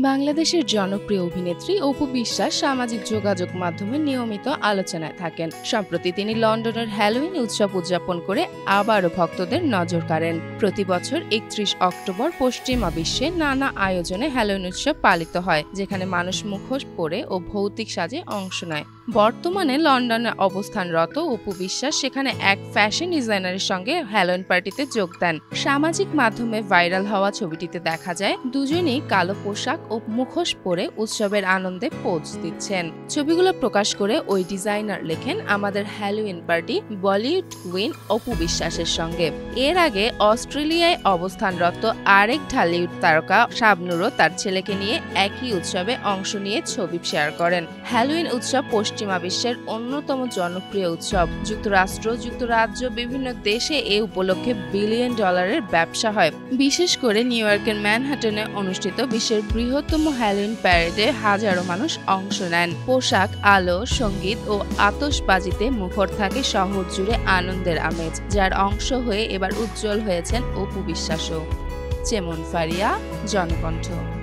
বাংলাদেশের জনপ্রিয় অভিনেত্রী অপু বিশ্বাস সামাজিক যোগাযোগ মাধ্যমে নিয়মিত আলোচনায় থাকেন। সম্প্রতি তিনি লন্ডনের হ্যালোউইন উৎসব উদযাপন করে আবারও ভক্তদের নজর কাড়েন। প্রতি বছর 31 অক্টোবর পশ্চিমা বিশ্বে নানা আয়োজনে হ্যালোউইন উৎসব পালিত হয়, যেখানে মানুষ মুখোশ পরে ও ভৌতিক সাজে অংশ নেয়। বর্তমানে লন্ডনে অবস্থানরত অপু বিশ্বাস সেখানে এক ফ্যাশন ডিজাইনারের সঙ্গে হ্যালোউইন পার্টিতে যোগ দেন। সামাজিক মাধ্যমে ভাইরাল হওয়া ছবিটিতে দেখা যায় দুজনেই কালো পোশাক ও মুখোশ পরে উৎসবের আনন্দে পোজ দিচ্ছেন। ছবিগুলো প্রকাশ করে ওই ডিজাইনার লেখেন, আমাদের Halloween party Bollywood queen Apu বিশ্বাসের সঙ্গে। এর আগে অস্ট্রেলিয়ায় অবস্থানরত আরেক ঢালিউড তারকা শাবনুরও তার ছেলেকে নিয়ে একই উৎসবে অংশ নিয়ে ছবি শেয়ার করেন। হ্যালোউইন উৎসব পশ্চিমা বিশ্বের অন্যতম জনপ্রিয় উৎসব। যুক্তরাজ্য বিভিন্ন দেশে এ উপলক্ষে বিলিয়ন ডলারের ব্যবসা হয়। বিশেষ করে নিউ ইয়র্কের ম্যানহাটনে অনুষ্ঠিত বিশ্বের বৃহত্তম হ্যালোউইন প্যারেডে হাজারো মানুষ অংশ নেন। পোশাক, আলো, সঙ্গীত ও আতশবাজিতে মুখর থাকে শহর জুড়ে আনন্দের আমেজ, যার অংশ হয়ে এবার উজ্জ্বল হয়েছেন অপু বিশ্বাসও। চেমন ফারিয়া, জনকণ্ঠ।